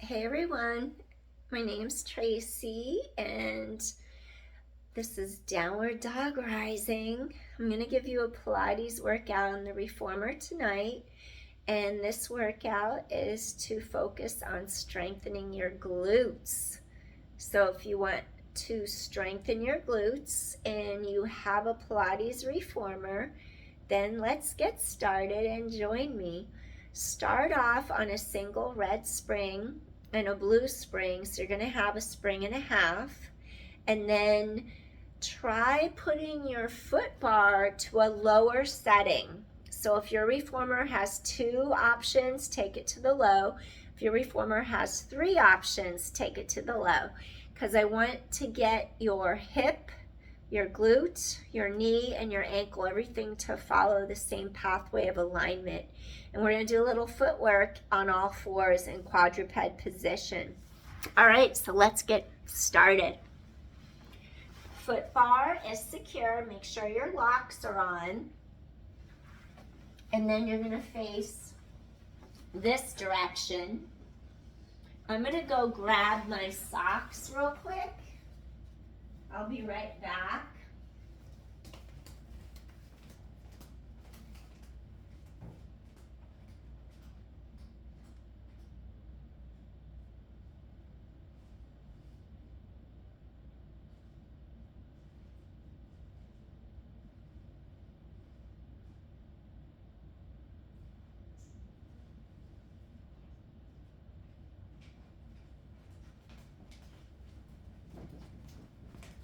Hey everyone, my name's Traci and this is Downward Dog Rising. I'm going to give you a Pilates workout on the Reformer tonight, and this workout is to focus on strengthening your glutes. So if you want to strengthen your glutes and you have a Pilates Reformer, then let's get started and join me. Start off on a single red spring and a blue spring, so you're going to have a spring and a half, and then try putting your foot bar to a lower setting. So if your reformer has 2 options, take it to the low. If your reformer has 3 options, take it to the low, because I want to get your hip, your glute, your knee, and your ankle, everything to follow the same pathway of alignment. And we're going to do a little footwork on all fours in quadruped position. All right, so let's get started. Foot bar is secure. Make sure your locks are on. And then you're going to face this direction. I'm going to go grab my socks real quick. I'll be right back.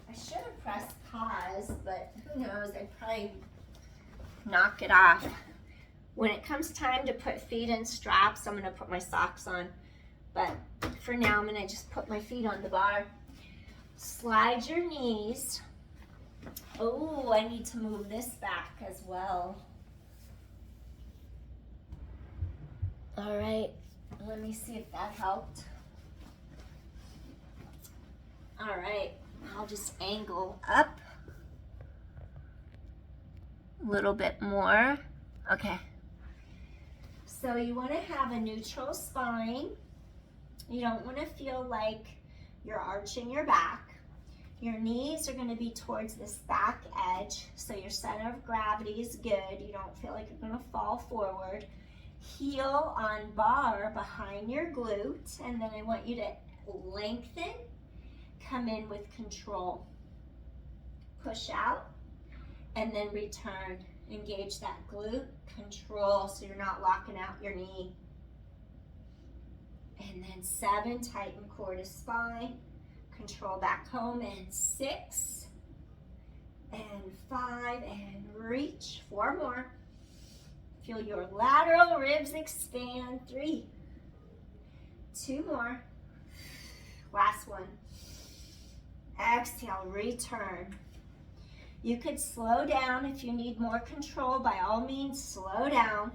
I should have pressed pause, but who knows, I'd probably knock it off. When it comes time to put feet in straps, I'm going to put my socks on. But for now, I'm going to just put my feet on the bar. Slide your knees. Oh, I need to move this back as well. All right, let me see if that helped. All right, I'll just angle up a little bit more. Okay. So you want to have a neutral spine. You don't want to feel like you're arching your back. Your knees are going to be towards this back edge, so your center of gravity is good. You don't feel like you're going to fall forward. Heel on bar behind your glute, and then I want you to lengthen, come in with control. Push out, and then return. Engage that glute, control, so you're not locking out your knee. And then 7, tighten core to spine. Control back home, and 6, and 5, and reach. 4 more. Feel your lateral ribs expand. 3, 2 more. Last one. Exhale, return. You could slow down if you need more control. By all means, slow down.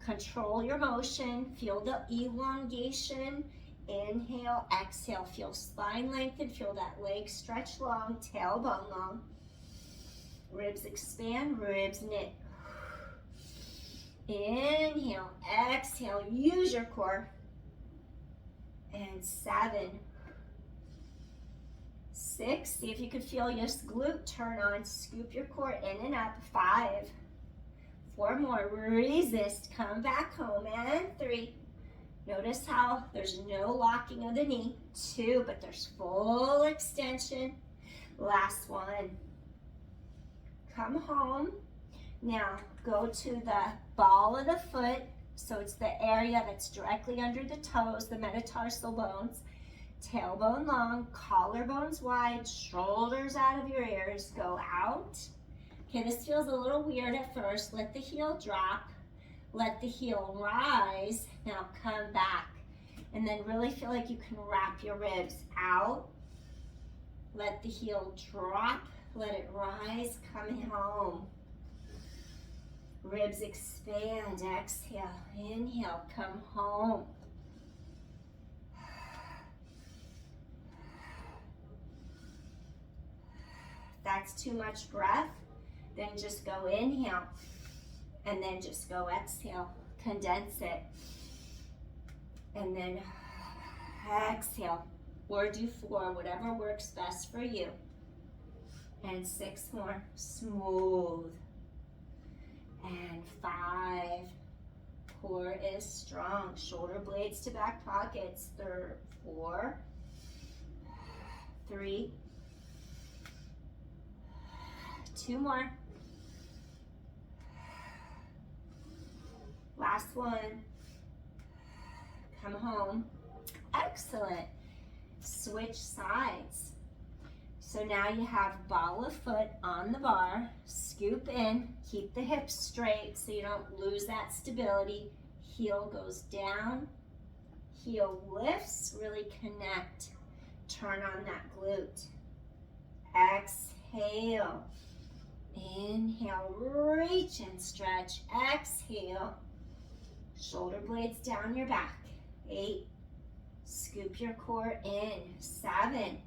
Control your motion. Feel the elongation. Inhale, exhale. Feel spine lengthen. Feel that leg stretch long, tailbone long. Ribs expand, ribs knit. Inhale, exhale. Use your core. And 7, 6, see if you can feel your glute turn on. Scoop your core in and up. 5, 4 more. Resist. Come back home. And 3. Notice how there's no locking of the knee. 2, but there's full extension. Last one. Come home. Now go to the ball of the foot. So it's the area that's directly under the toes, the metatarsal bones. Tailbone long, collarbones wide, shoulders out of your ears, go out. Okay, this feels a little weird at first. Let the heel drop, let the heel rise. Now come back, and then really feel like you can wrap your ribs out. Let the heel drop, let it rise, come home. Ribs expand, exhale, inhale, come home. That's too much breath, then just go inhale, and then just go exhale. Condense it. And then Exhale, or do 4, whatever works best for you. And 6 more, smooth. And 5, core is strong, shoulder blades to back pockets. 4, 3, 2 more. Last one. Come home. Excellent. Switch sides. So now you have ball of foot on the bar. Scoop in. Keep the hips straight so you don't lose that stability. Heel goes down. Heel lifts. Really connect. Turn on that glute. Exhale. Inhale. Reach and stretch. Exhale. Shoulder blades down your back. 8. Scoop your core in. 7.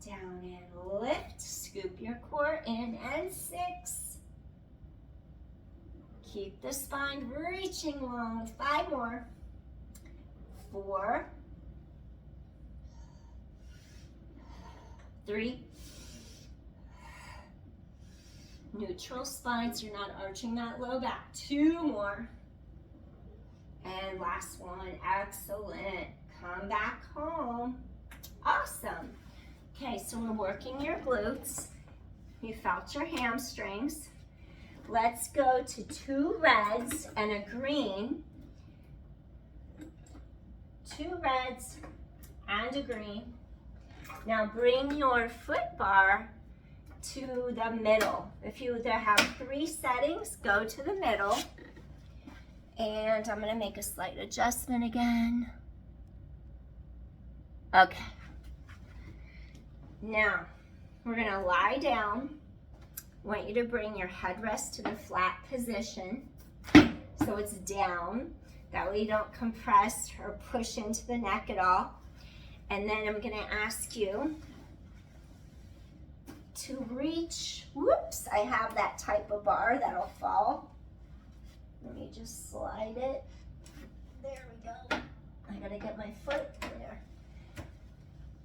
Down and lift. Scoop your core in. And 6. Keep the spine reaching long. 5 more. 4. 3. Neutral spine so you're not arching that low back. 2 more. And last one. Excellent. Come back home. Awesome. Okay, so we're working your glutes. You felt your hamstrings. Let's go to 2 reds and a green. 2 reds and a green. Now bring your foot bar to the middle. If you have 3 settings, go to the middle. And I'm going to make a slight adjustment again. Okay. Now, we're going to lie down. I want you to bring your headrest to the flat position. So it's down. That way you don't compress or push into the neck at all. And then I'm going to ask you to reach. Whoops, I have that type of bar that'll fall. Let me just slide it. There we go. I gotta get my foot there.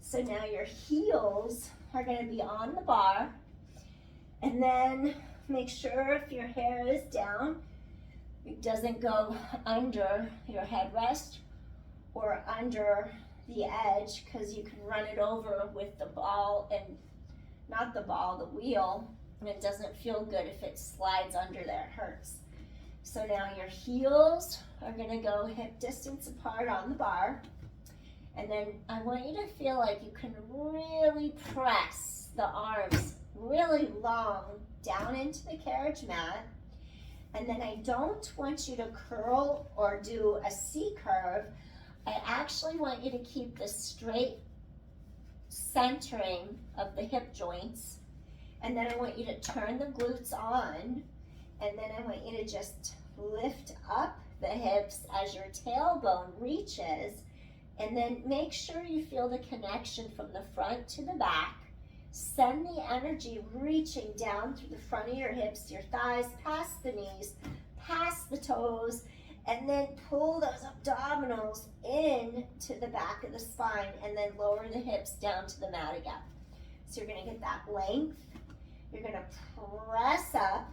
So now your heels are gonna be on the bar. And then make sure if your hair is down, it doesn't go under your headrest or under the edge, because you can run it over with the ball and not the ball, the wheel, and it doesn't feel good if it slides under there, it hurts. So now your heels are gonna go hip distance apart on the bar. And then I want you to feel like you can really press the arms really long down into the carriage mat. And then I don't want you to curl or do a C curve. I actually want you to keep the straight centering of the hip joints. And then I want you to turn the glutes on. And then I want you to just lift up the hips as your tailbone reaches. And then make sure you feel the connection from the front to the back. Send the energy reaching down through the front of your hips, your thighs, past the knees, past the toes, and then pull those abdominals in to the back of the spine and then lower the hips down to the mat again. So you're gonna get that length. You're gonna press up.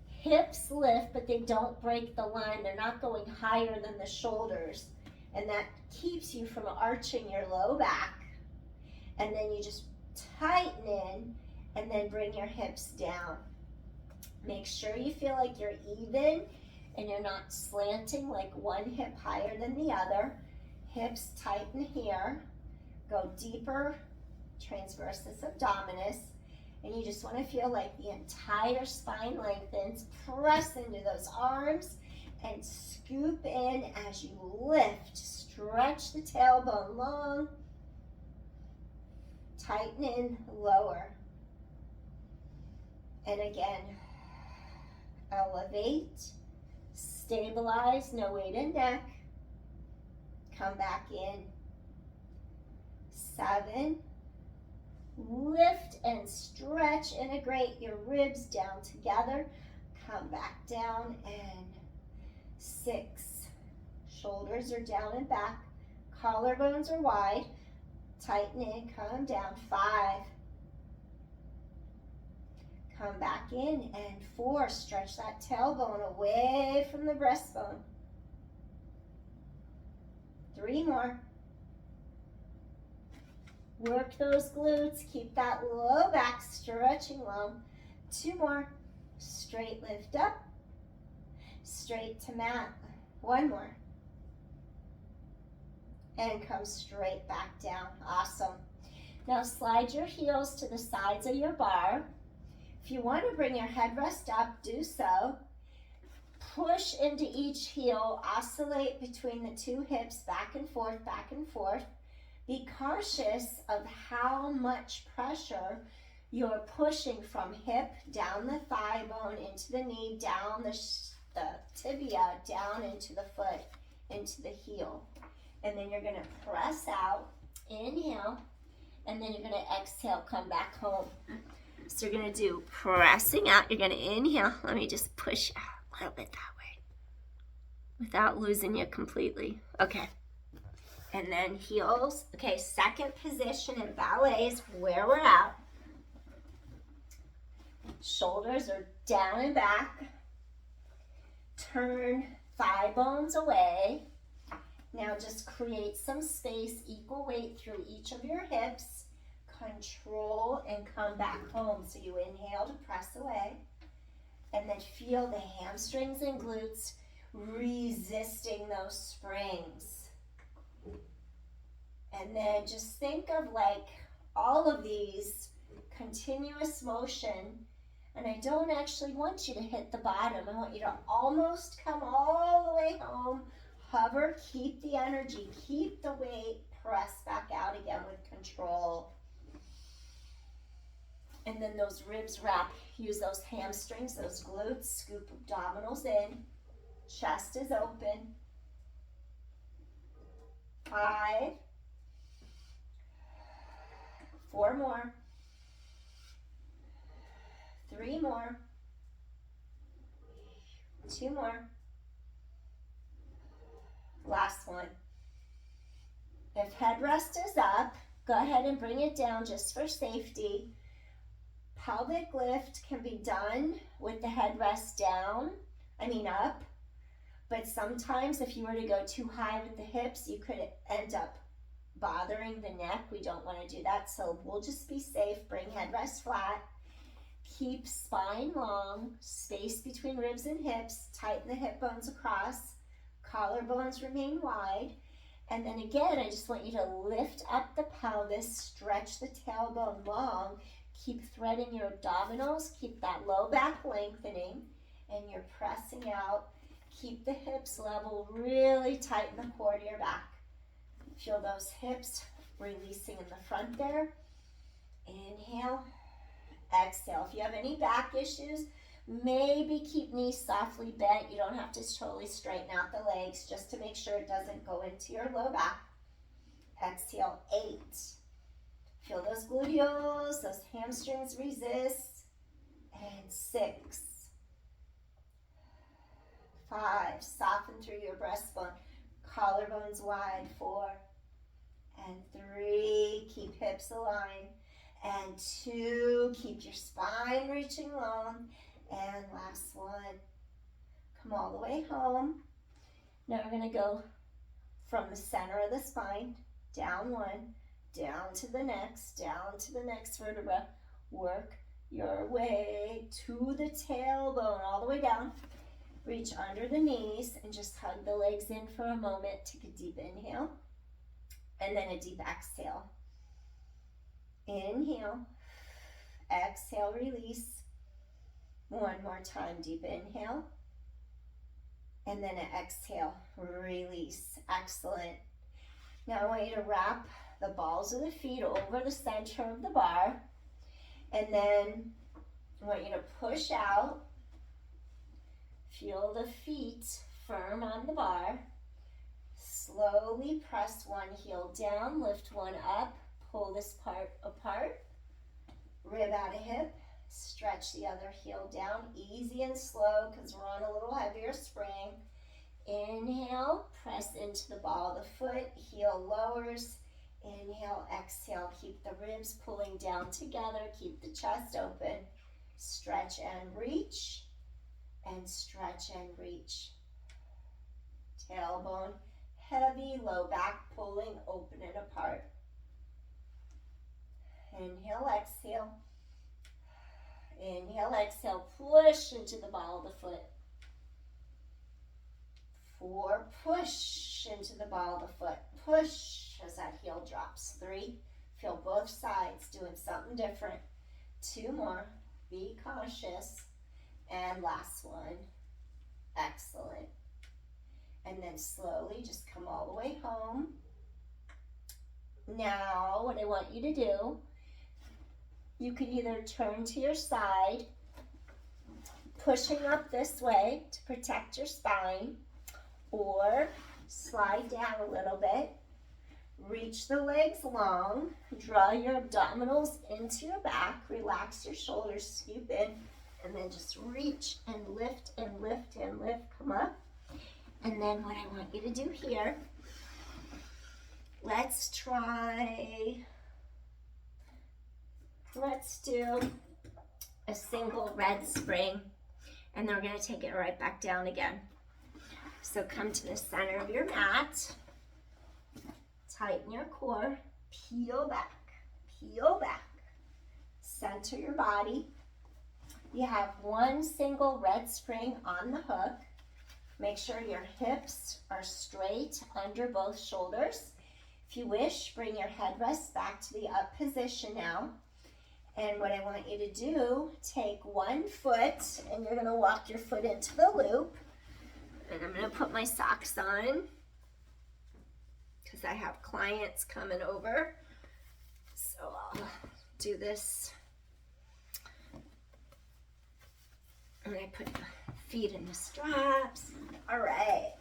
Hips lift, but they don't break the line. They're not going higher than the shoulders. And that keeps you from arching your low back. And then you just tighten in and then bring your hips down. Make sure you feel like you're even and you're not slanting like one hip higher than the other. Hips tighten here. Go deeper, transversus abdominis. And you just want to feel like the entire spine lengthens. Press into those arms and scoop in as you lift. Stretch the tailbone long. Tighten in, lower. And again, elevate, stabilize, no weight in neck. Come back in. 7. Lift and stretch, integrate your ribs down together. Come back down, and 6. Shoulders are down and back. Collarbones are wide. Tighten in, come down. 5. Come back in, and 4. Stretch that tailbone away from the breastbone. 3 more. Work those glutes. Keep that low back stretching long. 2 more. Straight lift up. Straight to mat. 1 more. And come straight back down. Awesome. Now slide your heels to the sides of your bar. If you want to bring your headrest up, do so. Push into each heel. Oscillate between the 2 hips, back and forth, back and forth. Be cautious of how much pressure you're pushing from hip, down the thigh bone, into the knee, down the tibia, down into the foot, into the heel. And then you're going to press out, inhale, and then you're going to exhale, come back home. So you're going to do pressing out. You're going to inhale. Let me just push out a little bit that way without losing you completely. Okay. And then heels. Okay, second position in ballet is where we're at. Shoulders are down and back. Turn thigh bones away. Now just create some space, equal weight through each of your hips. Control and come back home. So you inhale to press away. And then feel the hamstrings and glutes resisting those springs. And then just think of like all of these continuous motion. And I don't actually want you to hit the bottom. I want you to almost come all the way home. Hover, keep the energy, keep the weight, press back out again with control. And then those ribs wrap. Use those hamstrings, those glutes. Scoop abdominals in. Chest is open. 5. 4 more. 3 more. 2 more. Last one. If headrest is up, go ahead and bring it down just for safety. Pelvic lift can be done with the headrest up. But sometimes if you were to go too high with the hips, you could end up bothering the neck. We don't want to do that. So we'll just be safe. Bring headrest flat. Keep spine long. Space between ribs and hips. Tighten the hip bones across. Collarbones remain wide. And then again, I just want you to lift up the pelvis, stretch the tailbone long, keep threading your abdominals, keep that low back lengthening, and you're pressing out. Keep the hips level, really tighten the core to your back. Feel those hips releasing in the front there. Inhale, exhale. If you have any back issues, maybe keep knees softly bent. You don't have to totally straighten out the legs just to make sure it doesn't go into your low back. Exhale, 8. Feel those gluteals, those hamstrings resist. And 6. 5. Soften through your breastbone. Collarbones wide. 4. And 3. Keep hips aligned. And 2. Keep your spine reaching long. And last one. Come all the way home. Now we're going to go from the center of the spine, down 1, down to the next vertebra. Work your way to the tailbone, all the way down. Reach under the knees and just hug the legs in for a moment. Take a deep inhale and then a deep exhale. Inhale, exhale, release. One more time, deep inhale. And then an exhale, release. Excellent. Now I want you to wrap the balls of the feet over the center of the bar. And then I want you to push out. Feel the feet firm on the bar. Slowly press one heel down, lift one up, pull this part apart. Rib out a hip. Stretch the other heel down, easy and slow because we're on a little heavier spring. Inhale, press into the ball of the foot, heel lowers. Inhale, exhale, keep the ribs pulling down together, keep the chest open. Stretch and reach, and stretch and reach. Tailbone heavy, low back pulling, open and apart. Inhale, exhale. Inhale, exhale, push into the ball of the foot. 4, push into the ball of the foot. Push as that heel drops. 3, feel both sides doing something different. 2 more, be cautious. And last one, excellent. And then slowly just come all the way home. Now, what I want you to do, you can either turn to your side, pushing up this way to protect your spine, or slide down a little bit, reach the legs long, draw your abdominals into your back, relax your shoulders, scoop in, and then just reach and lift and lift and lift, come up. And then what I want you to do here, let's do a single red spring, and then we're going to take it right back down again. So come to the center of your mat, tighten your core, peel back, center your body. You have one single red spring on the hook. Make sure your hips are straight under both shoulders. If you wish, bring your headrest back to the up position now. And what I want you to do, take one foot and you're going to walk your foot into the loop. And I'm going to put my socks on because I have clients coming over. So I'll do this. And I put my feet in the straps. All right.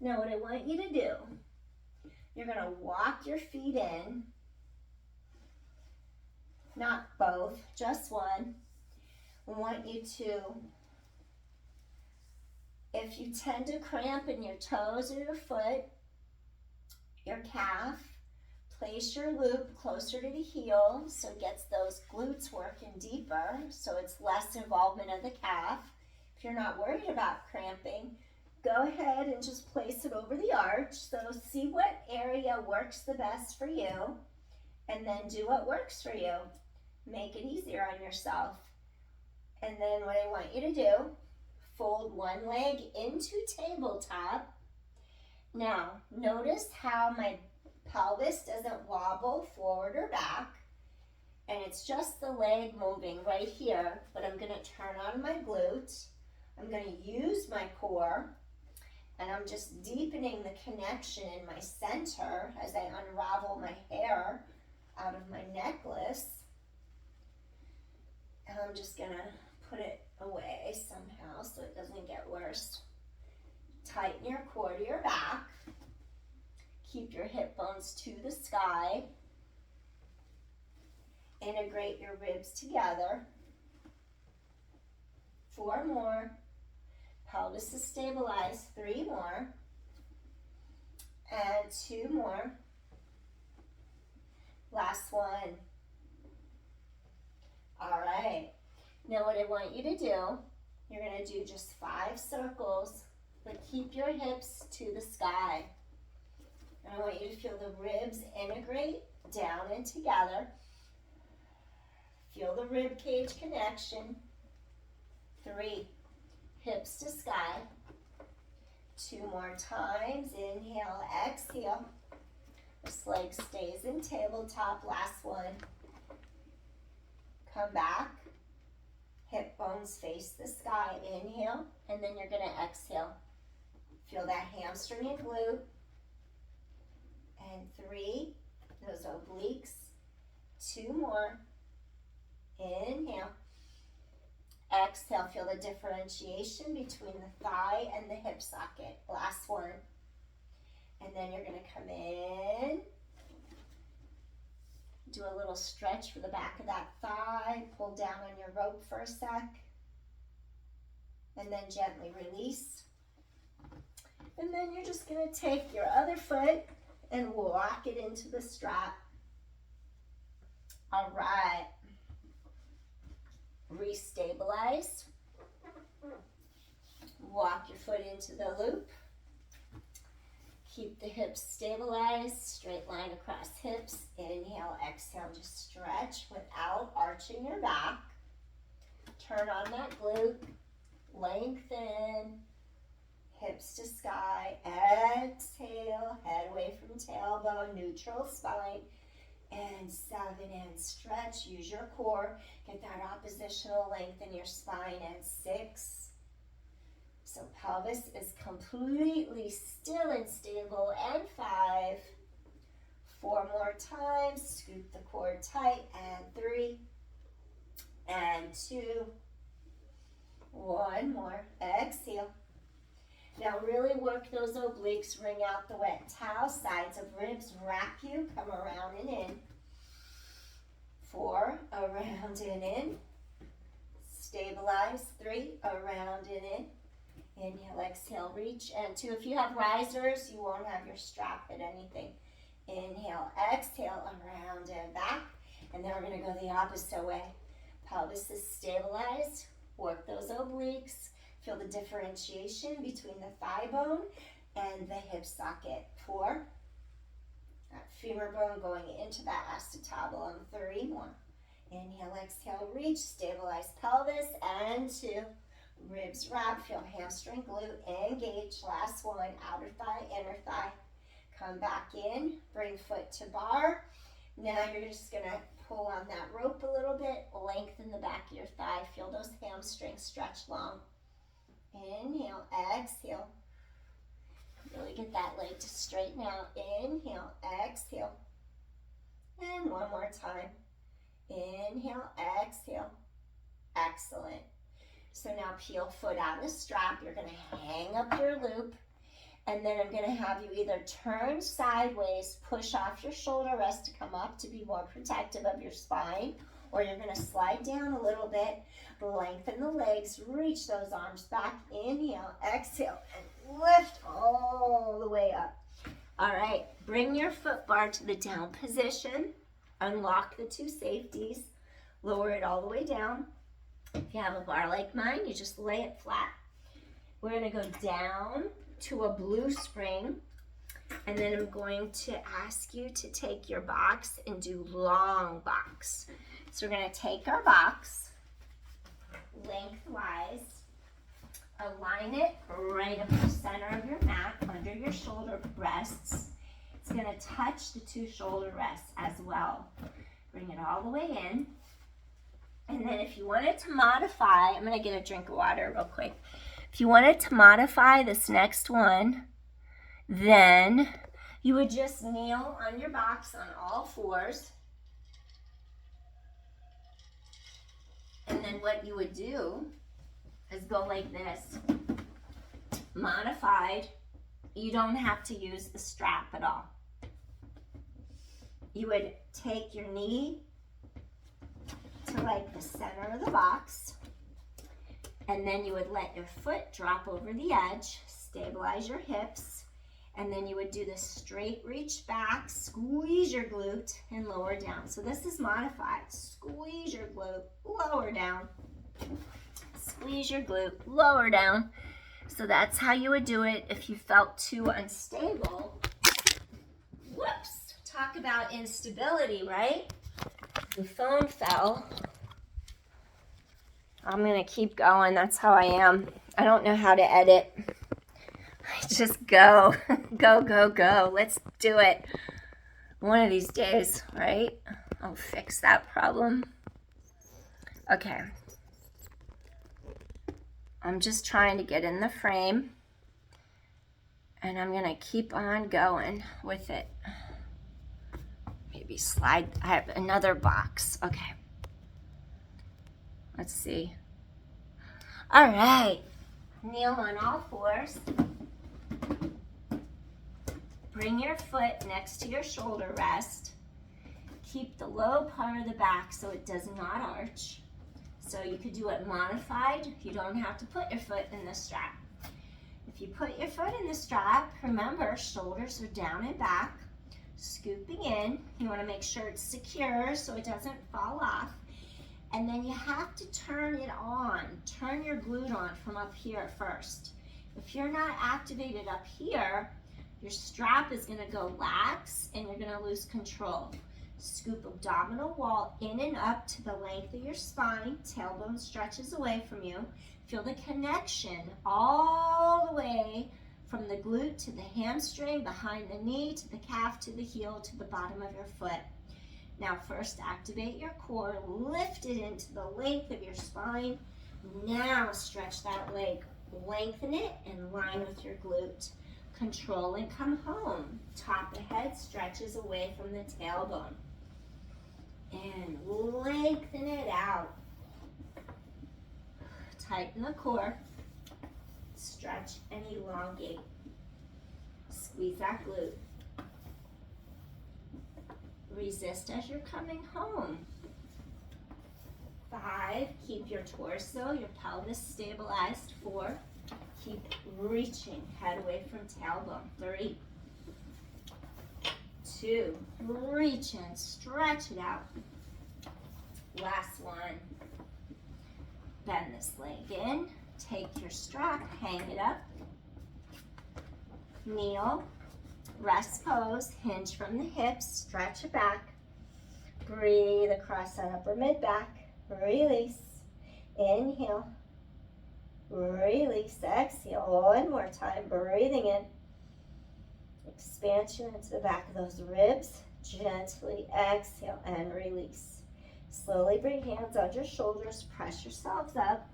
Now what I want you to do, you're going to walk your feet in. Not both, just one. I want you to, if you tend to cramp in your toes or your foot, your calf, place your loop closer to the heel so it gets those glutes working deeper, so it's less involvement of the calf. If you're not worried about cramping, go ahead and just place it over the arch. So see what area works the best for you, and then do what works for you. Make it easier on yourself. And then what I want you to do, fold one leg into tabletop. Now, notice how my pelvis doesn't wobble forward or back, and it's just the leg moving right here, but I'm going to turn on my glutes. I'm going to use my core, and I'm just deepening the connection in my center as I unravel my hair out of my necklace. And I'm just going to put it away somehow so it doesn't get worse. Tighten your core to your back. Keep your hip bones to the sky. Integrate your ribs together. 4 more. Pelvis is stabilized. 3 more. And 2 more. Last one. All right. Now what I want you to do, you're going to do just 5 circles, but keep your hips to the sky. And I want you to feel the ribs integrate down and together. Feel the rib cage connection. 3, hips to sky. 2 more times. Inhale, exhale. This leg stays in tabletop. Last one. Come back. Hip bones face the sky. Inhale, and then you're going to exhale. Feel that hamstring and glute. And 3, those obliques. 2 more. Inhale. Exhale, feel the differentiation between the thigh and the hip socket. Last one. And then you're going to come in. Do a little stretch for the back of that thigh. Pull down on your rope for a sec. and then gently release. And then you're just going to take your other foot and walk it into the strap. All right. Restabilize. Walk your foot into the loop. Keep the hips stabilized, straight line across hips. Inhale, exhale, just stretch without arching your back. Turn on that glute, lengthen, hips to sky. Exhale, head away from tailbone, neutral spine. And 7, and stretch, use your core. Get that oppositional length in your spine. And 6. So pelvis is completely still and stable. And 5. 4 more times. Scoop the core tight. And 3. And 2. 1 more. Exhale. Now really work those obliques. Wring out the wet towel. Sides of ribs wrap you. Come around and in. 4. Around and in. Stabilize. 3. Around and in. Inhale, exhale, reach. And 2, if you have risers, you won't have your strap hit anything. Inhale, exhale, around and back. And then we're going to go the opposite way. Pelvis is stabilized. Work those obliques. Feel the differentiation between the thigh bone and the hip socket. 4. That femur bone going into that acetabulum. 3 more. Inhale, exhale, reach. Stabilize pelvis. And 2. Ribs wrap, feel hamstring, glute, engage. Last one, outer thigh, inner thigh. Come back in, bring foot to bar. Now you're just gonna pull on that rope a little bit, lengthen the back of your thigh, feel those hamstrings stretch long. Inhale, exhale. Really get that leg to straighten out. Inhale, exhale. And one more time. Inhale, exhale. Excellent. So now peel foot out of the strap. You're going to hang up your loop. And then I'm going to have you either turn sideways, push off your shoulder rest to come up to be more protective of your spine. Or you're going to slide down a little bit, lengthen the legs, reach those arms back. Inhale, exhale, and lift all the way up. All right, bring your foot bar to the down position. Unlock the 2 safeties. Lower it all the way down. If you have a bar like mine, you just lay it flat. We're going to go down to a blue spring, and then I'm going to ask you to take your box and do long box. So we're going to take our box lengthwise, align it right up the center of your mat, under your shoulder rests. It's going to touch the 2 shoulder rests as well. Bring it all the way in. And then if you wanted to modify, I'm going to get a drink of water real quick. If you wanted to modify this next one, then you would just kneel on your box on all 4s. And then what you would do is go like this. Modified, you don't have to use the strap at all. You would take your knee to like the center of the box, and then you would let your foot drop over the edge, stabilize your hips, and then you would do the straight reach back, squeeze your glute, and lower down. So this is modified. Squeeze your glute, lower down. Squeeze your glute, lower down. So that's how you would do it if you felt too unstable. Whoops, talk about instability, right? The phone fell. I'm gonna keep going, that's how I am. I don't know how to edit. I just go, go, go, go. Let's do it. One of these days, right? I'll fix that problem. Okay. I'm just trying to get in the frame, and I'm gonna keep on going with it. Maybe slide, I have another box. Okay. Let's see. All right. Kneel on all 4s. Bring your foot next to your shoulder rest. Keep the low part of the back so it does not arch. So you could do it modified. You don't have to put your foot in the strap. If you put your foot in the strap, remember, shoulders are down and back, scooping in. You want to make sure it's secure so it doesn't fall off. And then you have to turn it on. Turn your glute on from up here first. If you're not activated up here, your strap is going to go lax and you're going to lose control. Scoop abdominal wall in and up to the length of your spine. Tailbone stretches away from you. Feel the connection all the way from the glute to the hamstring, behind the knee, to the calf, to the heel, to the bottom of your foot. Now first activate your core, lift it into the length of your spine. Now stretch that leg, lengthen it in line with your glute. Control and come home. Top of head stretches away from the tailbone. And lengthen it out. Tighten the core. Stretch and elongate. Squeeze that glute. Resist as you're coming home. 5, keep your torso, your pelvis stabilized. 4, keep reaching, head away from tailbone. 3, 2, reach in, stretch it out. Last one. Bend this leg in, take your strap, hang it up. Kneel, rest pose, hinge from the hips, stretch it back. Breathe across that upper mid-back. Release. Inhale. Release. Exhale. One more time. Breathing in. Expansion into the back of those ribs. Gently exhale and release. Slowly bring hands on your shoulders. Press yourselves up.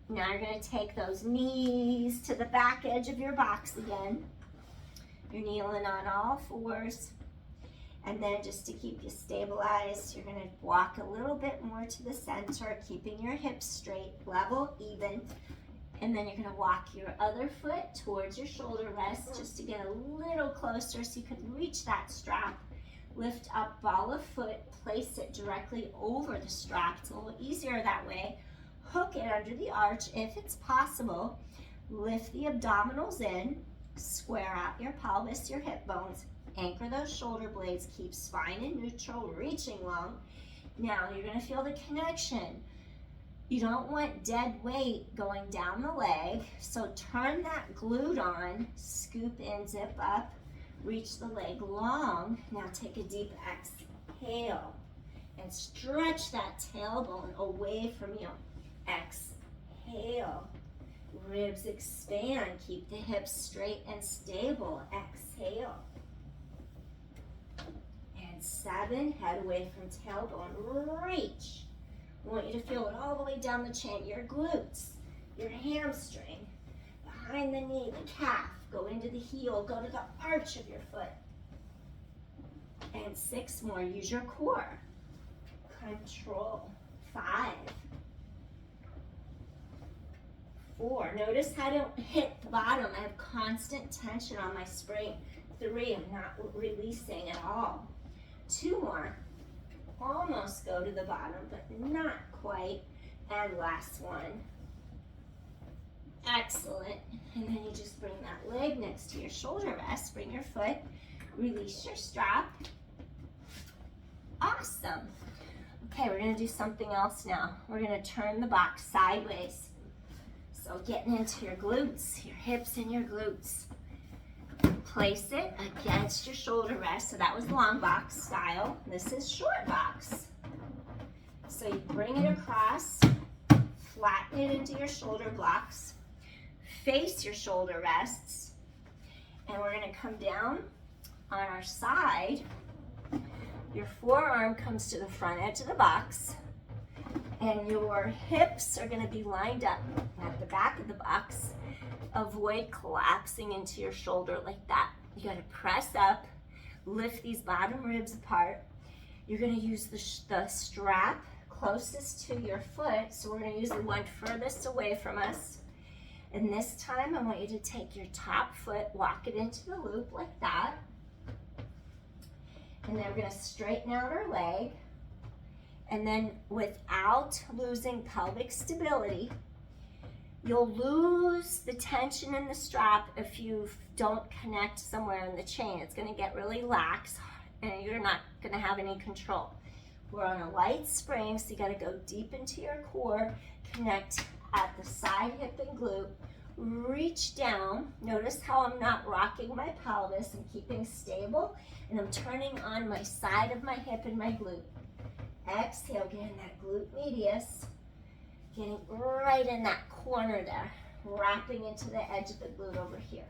Now you're going to take those knees to the back edge of your box again. You're kneeling on all fours. And then just to keep you stabilized, you're going to walk a little bit more to the center, keeping your hips straight, level, even. And then you're going to walk your other foot towards your shoulder rest just to get a little closer so you can reach that strap. Lift up ball of foot, place it directly over the strap. It's a little easier that way. Hook it under the arch if it's possible. Lift the abdominals in, square out your pelvis, your hip bones. Anchor those shoulder blades, keep spine in neutral, reaching long. Now you're going to feel the connection. You don't want dead weight going down the leg, so turn that glute on, scoop in, zip up, reach the leg long. Now take a deep exhale and stretch that tailbone away from you. Exhale. Ribs expand, keep the hips straight and stable. Exhale. 7, head away from tailbone, reach. I want you to feel it all the way down the chain. Your glutes, your hamstring, behind the knee, the calf, go into the heel, go to the arch of your foot. And 6 more, use your core. Control. 5, 4, notice how I don't hit the bottom. I have constant tension on my spring. 3, I'm not releasing at all. 2 more, almost go to the bottom, but not quite. And last one. Excellent. And then you just bring that leg next to your shoulder rest, bring your foot, release your strap. Awesome. Okay, we're gonna do something else now. We're gonna turn the box sideways. So getting into your glutes, your hips and your glutes. Place it against your shoulder rest. So that was long box style. This is short box. So you bring it across, flatten it into your shoulder blocks, face your shoulder rests, and we're going to come down on our side. Your forearm comes to the front edge of the box, and your hips are going to be lined up at the back of the box. Avoid collapsing into your shoulder like that. You got to press up, lift these bottom ribs apart. You're going to use the strap closest to your foot. So we're going to use the one furthest away from us. And this time I want you to take your top foot, walk it into the loop like that. And then we're going to straighten out our leg. And then without losing pelvic stability, you'll lose the tension in the strap if you don't connect somewhere in the chain. It's gonna get really lax and you're not gonna have any control. We're on a light spring, so you gotta go deep into your core, connect at the side hip and glute, reach down. Notice how I'm not rocking my pelvis, I'm keeping stable, and I'm turning on my side of my hip and my glute. Exhale, get in that glute medius, getting right in that corner there, wrapping into the edge of the glute over here.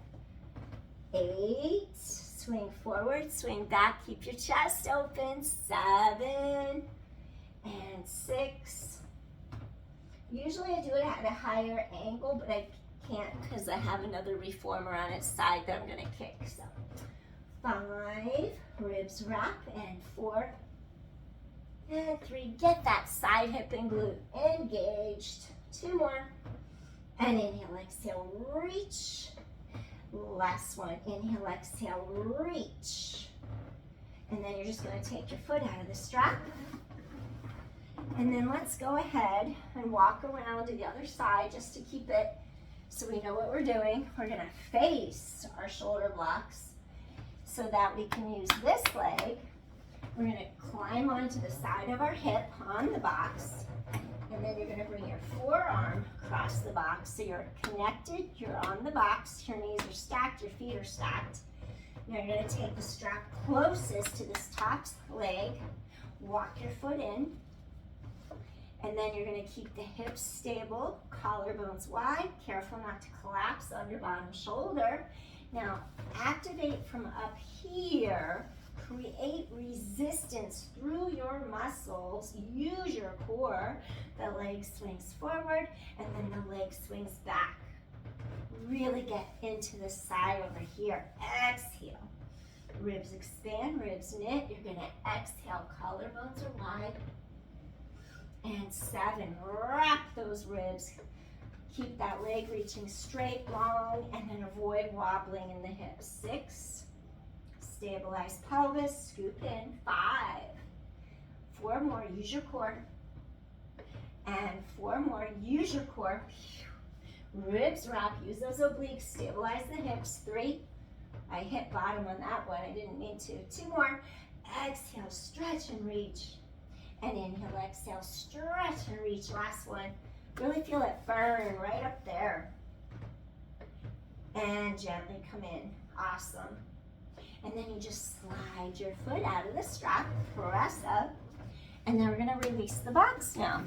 8, swing forward, swing back, keep your chest open. 7 and 6. Usually I do it at a higher angle, but I can't because I have another reformer on its side that I'm gonna kick. So 5, ribs wrap, and 4 and 3. Get that side hip and glute engaged. 2 more. And inhale, exhale, reach. Last one. Inhale, exhale, reach. And then you're just going to take your foot out of the strap. And then let's go ahead and walk around to the other side just to keep it so we know what we're doing. We're going to face our shoulder blocks so that we can use this leg. We're going to climb onto the side of our hip on the box, and then you're going to bring your forearm across the box so you're connected, you're on the box, your knees are stacked, your feet are stacked. Now you're going to take the strap closest to this top leg, walk your foot in, and then you're going to keep the hips stable, collarbones wide, careful not to collapse on your bottom shoulder. Now activate from up here. Create resistance through your muscles. Use your core. The leg swings forward and then the leg swings back. Really get into the side over here. Exhale. Ribs expand, ribs knit. You're going to exhale. Collarbones are wide. And 7. Wrap those ribs. Keep that leg reaching straight, long, and then avoid wobbling in the hips. 6. Stabilize pelvis, scoop in. 5. 4 more, use your core. And 4 more, use your core. Ribs wrap, use those obliques, stabilize the hips. 3. I hit bottom on that one, I didn't mean to. 2 more. Exhale, stretch and reach. And inhale, exhale, stretch and reach. Last one. Really feel it burn right up there. And gently come in. Awesome. And then you just slide your foot out of the strap, press up, and then we're going to release the box now.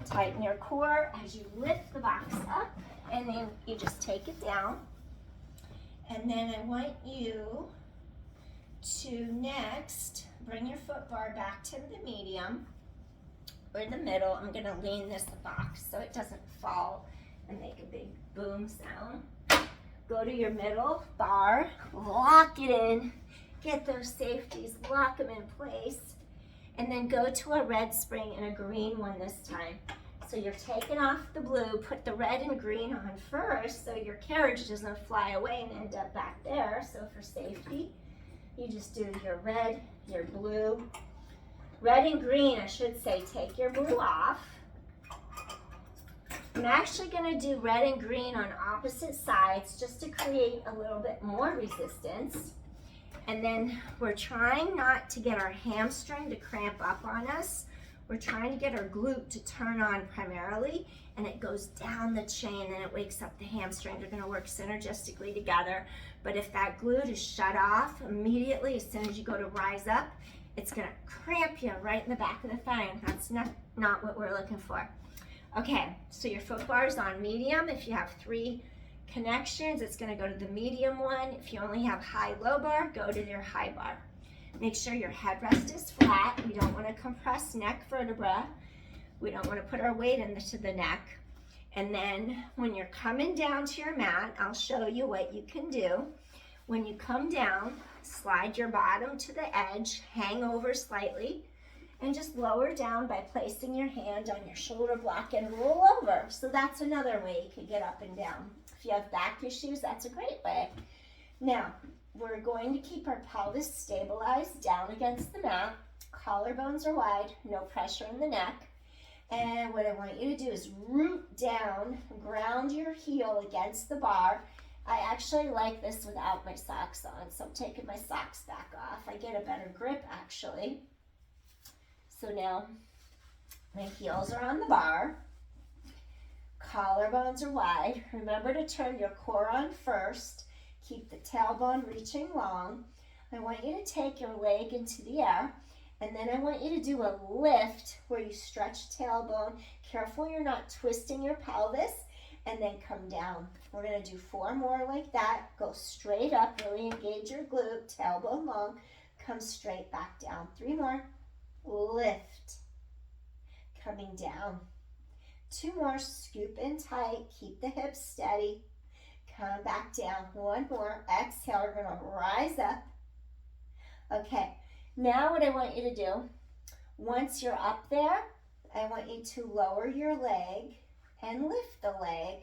Tighten your core as you lift the box up, and then you just take it down. And then I want you to next bring your foot bar back to the medium or the middle. I'm going to lean this box so it doesn't fall and make a big boom sound. Go to your middle bar, lock it in, get those safeties, lock them in place, and then go to a red spring and a green one this time. So you're taking off the blue, put the red and green on first so your carriage doesn't fly away and end up back there. So for safety, you just do your red, your blue, red and green, I should say. Take your blue off. I'm actually going to do red and green on opposite sides just to create a little bit more resistance. And then we're trying not to get our hamstring to cramp up on us. We're trying to get our glute to turn on primarily, and it goes down the chain and it wakes up the hamstring. They're going to work synergistically together. But if that glute is shut off immediately, as soon as you go to rise up, it's going to cramp you right in the back of the thigh. That's not what we're looking for. Okay, so your foot bar is on medium. If you have 3 connections, it's going to go to the medium one. If you only have high-low bar, go to your high bar. Make sure your headrest is flat. We don't want to compress neck vertebra. We don't want to put our weight into the neck. And then when you're coming down to your mat, I'll show you what you can do. When you come down, slide your bottom to the edge, hang over slightly, and just lower down by placing your hand on your shoulder block and roll over. So that's another way you could get up and down. If you have back issues, that's a great way. Now, we're going to keep our pelvis stabilized down against the mat. Collarbones are wide, no pressure in the neck. And what I want you to do is root down, ground your heel against the bar. I actually like this without my socks on, so I'm taking my socks back off. I get a better grip actually. So now my heels are on the bar. Collarbones are wide. Remember to turn your core on first. Keep the tailbone reaching long. I want you to take your leg into the air, and then I want you to do a lift where you stretch tailbone. Careful you're not twisting your pelvis, and then come down. We're going to do 4 more like that. Go straight up, really engage your glute, tailbone long. Come straight back down. 3 more. Lift. Coming down. 2 more. Scoop in tight. Keep the hips steady. Come back down. 1 more. Exhale. We're going to rise up. Okay. Now what I want you to do, once you're up there, I want you to lower your leg and lift the leg.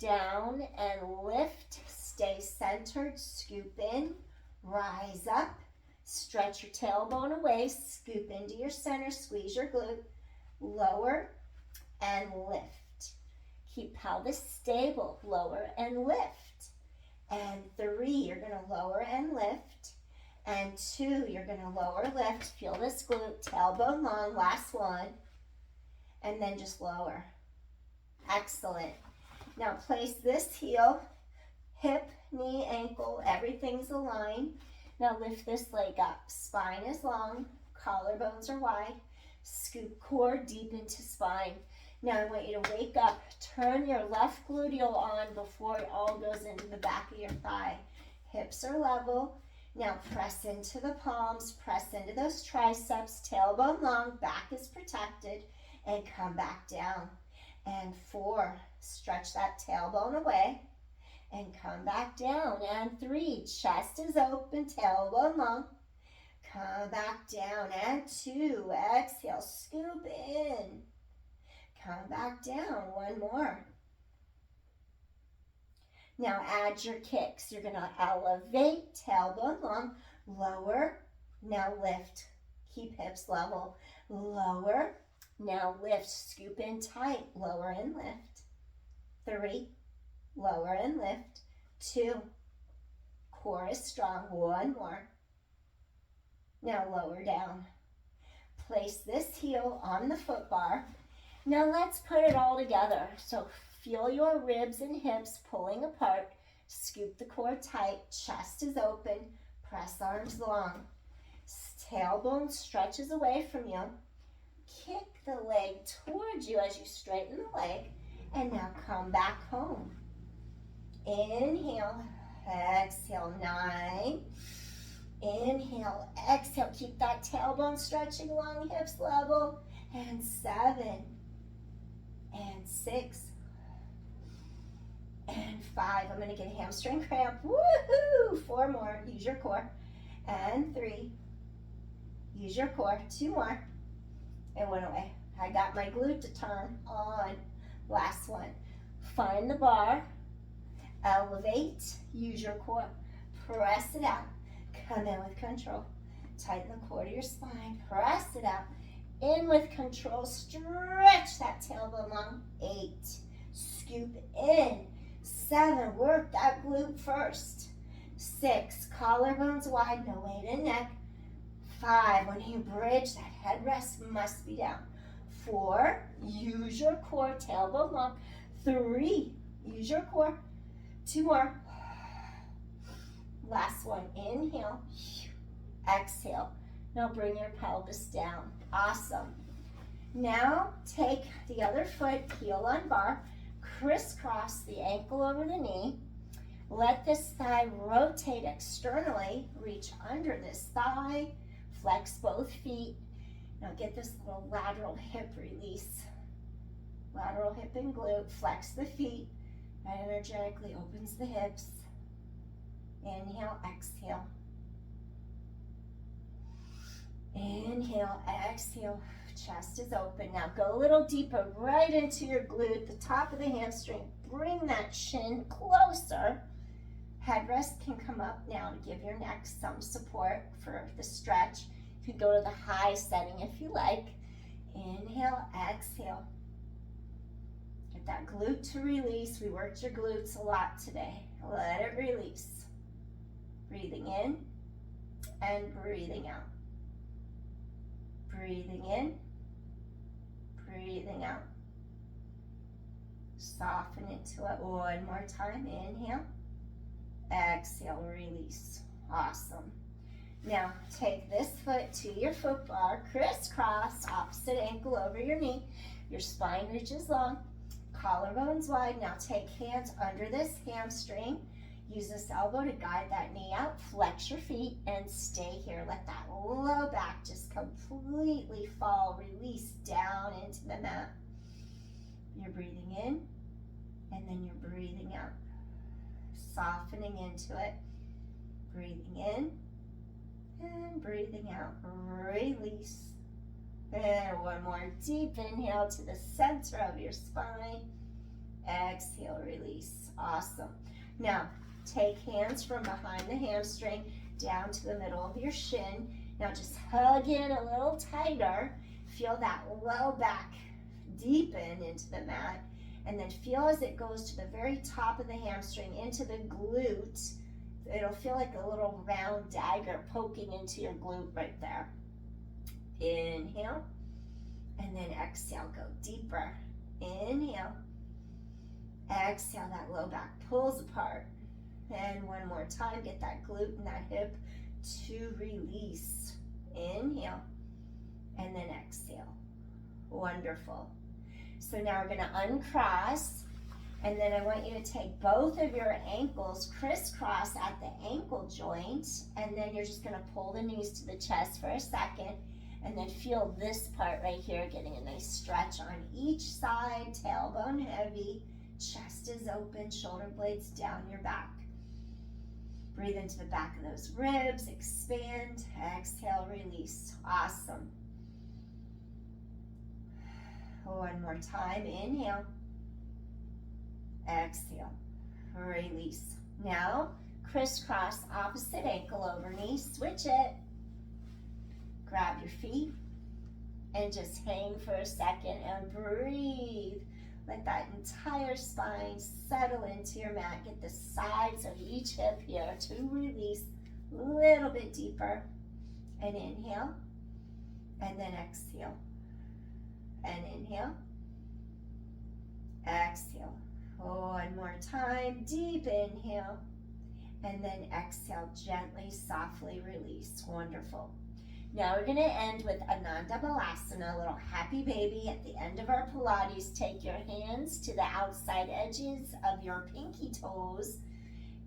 Down and lift. Stay centered. Scoop in. Rise up. Stretch your tailbone away. Scoop into your center. Squeeze your glute. Lower and lift. Keep pelvis stable. Lower and lift. And 3, you're going to lower and lift. And 2, you're going to lower, lift. Feel this glute. Tailbone long. Last one. And then just lower. Excellent. Now place this heel, hip, knee, ankle, everything's aligned. Now lift this leg up. Spine is long, collarbones are wide. Scoop core deep into spine. Now I want you to wake up. Turn your left gluteal on before it all goes into the back of your thigh. Hips are level. Now press into the palms, press into those triceps, tailbone long, back is protected, and come back down. And 4, stretch that tailbone away and come back down. And 3, chest is open, tailbone long. Come back down. And 2, exhale, scoop in. Come back down. 1 more. Now add your kicks. You're going to elevate, tailbone long, lower, now lift. Keep hips level. Lower. Now lift, scoop in tight, lower and lift. 3, lower and lift. 2, core is strong. 1 more. Now lower down. Place this heel on the foot bar. Now let's put it all together. So feel your ribs and hips pulling apart. Scoop the core tight, chest is open, press arms long. Tailbone stretches away from you. Kick the leg towards you as you straighten the leg, and now come back home. Inhale, exhale, 9. Inhale, exhale, keep that tailbone stretching long, hips level, and 7, and 6, and 5. I'm going to get a hamstring cramp. Woohoo! 4 more, use your core, and 3, use your core, 2 more. It went away. I got my glute to turn on. Last one. Find the bar. Elevate. Use your core. Press it out. Come in with control. Tighten the core to your spine. Press it out. In with control. Stretch that tailbone long. 8. Scoop in. 7. Work that glute first. 6. Collarbones wide. No weight in neck. 5. When you bridge, that headrest must be down. 4. Use your core. Tailbone long. 3. Use your core. 2 more. Last one. Inhale. Exhale. Now bring your pelvis down. Awesome. Now take the other foot, heel on bar. Crisscross the ankle over the knee. Let this thigh rotate externally. Reach under this thigh. Flex both feet. Now get this little lateral hip release. Lateral hip and glute. Flex the feet. That energetically opens the hips. Inhale, exhale. Inhale, exhale. Chest is open. Now go a little deeper right into your glute, the top of the hamstring. Bring that shin closer. Headrest can come up now to give your neck some support for the stretch. You can go to the high setting if you like. Inhale, exhale. Get that glute to release. We worked your glutes a lot today. Let it release. Breathing in and breathing out. Breathing in, breathing out. Soften into it. One more time. Inhale. Exhale, release. Awesome. Now take this foot to your foot bar, crisscross, opposite ankle over your knee. Your spine reaches long, collarbones wide. Now take hands under this hamstring. Use this elbow to guide that knee out. Flex your feet and stay here. Let that low back just completely fall, release down into the mat. You're breathing in and then you're breathing out. Softening into it. Breathing in and breathing out. Release. And one more deep inhale to the center of your spine. Exhale, release. Awesome. Now, take hands from behind the hamstring down to the middle of your shin. Now just hug in a little tighter. Feel that low back deepen into the mat. And then feel as it goes to the very top of the hamstring into the glute. It'll feel like a little round dagger poking into your glute right there. Inhale. And then exhale, go deeper. Inhale. Exhale, that low back pulls apart. And one more time, get that glute and that hip to release. Inhale. And then exhale. Wonderful. So now we're going to uncross, and then I want you to take both of your ankles crisscross at the ankle joint, and then you're just going to pull the knees to the chest for a second, and then feel this part right here getting a nice stretch on each side, tailbone heavy, chest is open, shoulder blades down your back. Breathe into the back of those ribs, expand, exhale, release. Awesome. One more time, inhale, exhale, release. Now, crisscross opposite ankle over knee, switch it. Grab your feet and just hang for a second and breathe. Let that entire spine settle into your mat. Get the sides of each hip here to release a little bit deeper. And inhale, and then exhale. And inhale, exhale. One more time, deep inhale, and then exhale, gently, softly release. Wonderful. Now we're going to end with Ananda Balasana, a little happy baby. At the end of our Pilates, take your hands to the outside edges of your pinky toes.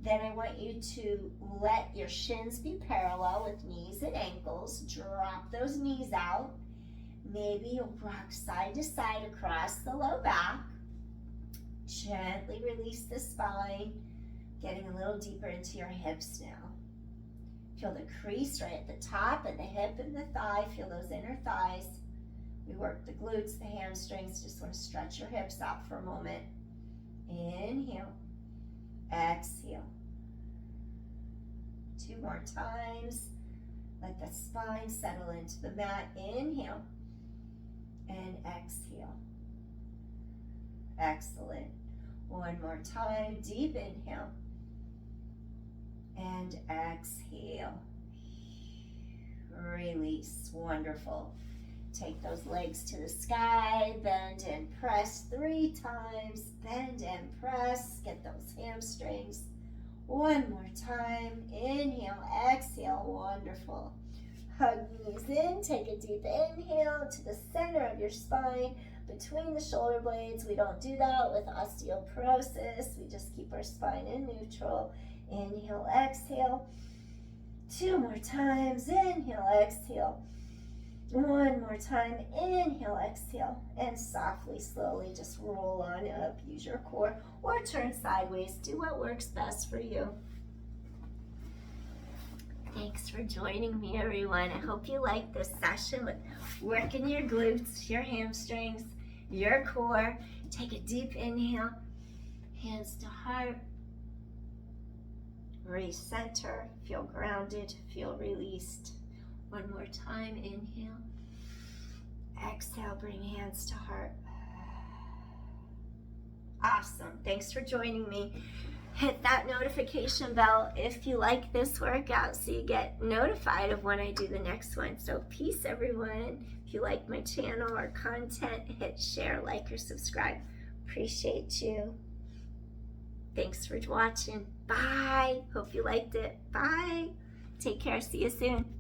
Then I want you to let your shins be parallel with knees and ankles. Drop those knees out. Maybe you'll rock side to side across the low back. Gently release the spine, getting a little deeper into your hips now. Feel the crease right at the top of the hip and the thigh. Feel those inner thighs. We work the glutes, the hamstrings. Just want to stretch your hips out for a moment. Inhale, exhale. 2 more times. Let the spine settle into the mat. Inhale. And exhale. Excellent. One more time, deep inhale. And exhale. Release. Wonderful. Take those legs to the sky. Bend and press 3 times. Bend and press. Get those hamstrings. One more time. Inhale, exhale. Wonderful. Hug knees in, take a deep inhale to the center of your spine, between the shoulder blades. We don't do that with osteoporosis. We just keep our spine in neutral. Inhale, exhale. 2 more times. Inhale, exhale. 1 more time. Inhale, exhale. And softly, slowly just roll on up. Use your core or turn sideways. Do what works best for you. Thanks for joining me, everyone. I hope you liked this session with working your glutes, your hamstrings, your core. Take a deep inhale, hands to heart, recenter, feel grounded, feel released. One more time, inhale. Exhale, bring hands to heart. Awesome. Thanks for joining me. Hit that notification bell if you like this workout so you get notified of when I do the next one. So peace, everyone. If you like my channel or content, hit share, like, or subscribe. Appreciate you. Thanks for watching. Bye. Hope you liked it. Bye. Take care. See you soon.